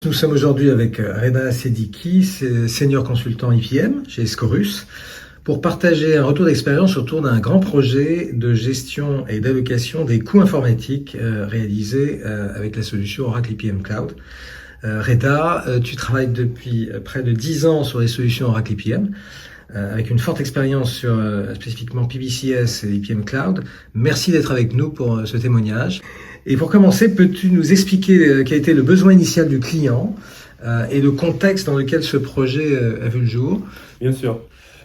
Nous sommes aujourd'hui avec Reda Sediki, senior consultant IPM chez Scorus, pour partager un retour d'expérience autour d'un grand projet de gestion et d'allocation des coûts informatiques réalisé avec la solution Oracle IPM Cloud. Reda, tu travailles depuis près de 10 ans sur les solutions Oracle IPM, avec une forte expérience sur spécifiquement PBCS et IPM Cloud. Merci d'être avec nous pour ce témoignage. Et pour commencer, peux-tu nous expliquer quel a été le besoin initial du client et le contexte dans lequel ce projet a vu le jour? Bien sûr.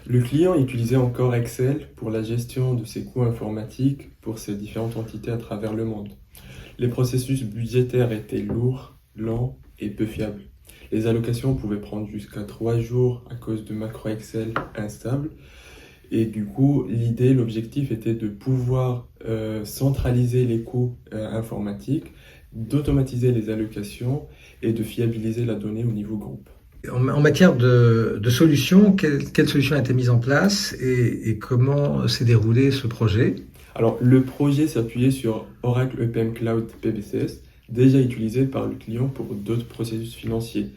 Le client utilisait encore Excel pour la gestion de ses coûts informatiques pour ses différentes entités à travers le monde. Les processus budgétaires étaient lourds, lents et peu fiables. Les allocations pouvaient prendre jusqu'à 3 jours à cause de macro Excel instables. Et du coup, l'objectif était de pouvoir centraliser les coûts informatiques, d'automatiser les allocations et de fiabiliser la donnée au niveau groupe. En matière de solutions, quelle solution a été mise en place et comment s'est déroulé ce projet? Alors, le projet s'appuyait sur Oracle IPM Cloud PBCS, déjà utilisé par le client pour d'autres processus financiers.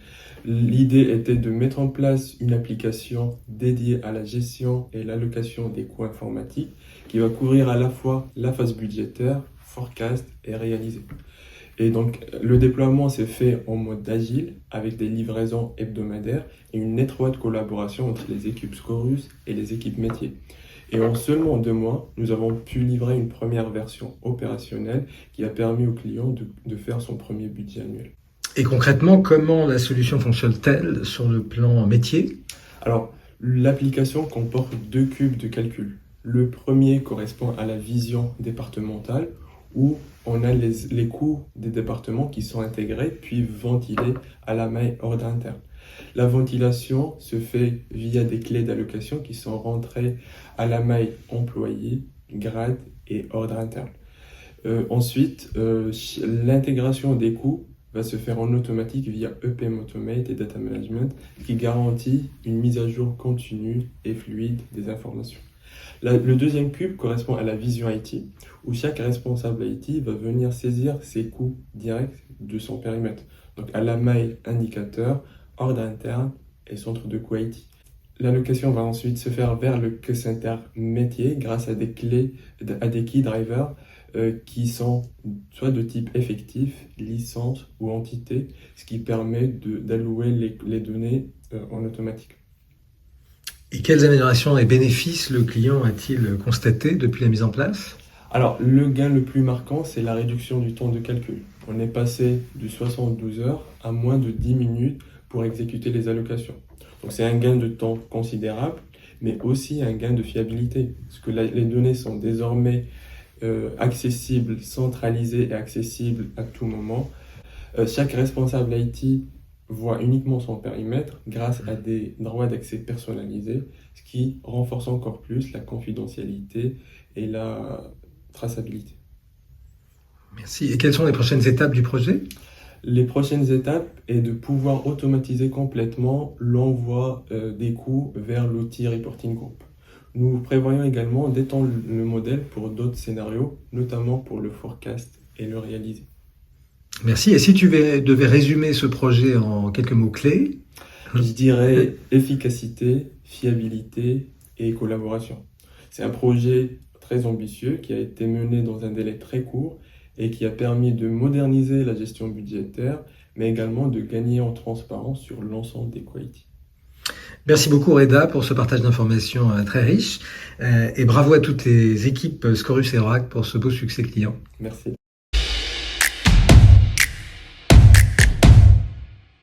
L'idée était de mettre en place une application dédiée à la gestion et l'allocation des coûts informatiques qui va couvrir à la fois la phase budgétaire, forecast et réalisé. Et donc, le déploiement s'est fait en mode agile avec des livraisons hebdomadaires et une étroite collaboration entre les équipes Scorus et les équipes métiers. Et en seulement 2 mois, nous avons pu livrer une première version opérationnelle qui a permis au client de faire son premier budget annuel. Et concrètement, comment la solution fonctionne-t-elle sur le plan métier? Alors, l'application comporte 2 cubes de calcul. Le premier correspond à la vision départementale où on a les coûts des départements qui sont intégrés puis ventilés à la maille ordre interne. La ventilation se fait via des clés d'allocation qui sont rentrées à la maille employé, grade et ordre interne. Ensuite, l'intégration des coûts va se faire en automatique via EPM Automate et Data Management qui garantit une mise à jour continue et fluide des informations. Le deuxième cube correspond à la vision IT où chaque responsable IT va venir saisir ses coûts directs de son périmètre. Donc à la maille indicateur, ordre interne et centre de coût IT. L'allocation va ensuite se faire vers le queue center métier grâce à des key drivers qui sont soit de type effectif, licence ou entité, ce qui permet d'allouer les données en automatique. Et quelles améliorations et bénéfices le client a-t-il constaté depuis la mise en place? Alors, le gain le plus marquant, c'est la réduction du temps de calcul. On est passé de 72 heures à moins de 10 minutes pour exécuter les allocations. Donc, c'est un gain de temps considérable, mais aussi un gain de fiabilité, parce que les données sont désormais accessibles, centralisées et accessibles à tout moment. Chaque responsable IT voit uniquement son périmètre grâce à des droits d'accès personnalisés, ce qui renforce encore plus la confidentialité et la traçabilité. Merci. Et quelles sont les prochaines étapes du projet? Les prochaines étapes est de pouvoir automatiser complètement l'envoi des coûts vers l'outil Reporting Group. Nous prévoyons également d'étendre le modèle pour d'autres scénarios, notamment pour le forecast et le réalisé. Merci. Et si tu devais résumer ce projet en quelques mots-clés? Je dirais efficacité, fiabilité et collaboration. C'est un projet très ambitieux qui a été mené dans un délai très court et qui a permis de moderniser la gestion budgétaire, mais également de gagner en transparence sur l'ensemble des coûts IT. Merci beaucoup Reda pour ce partage d'informations très riche et bravo à toutes les équipes Scorus et Oracle pour ce beau succès client. Merci.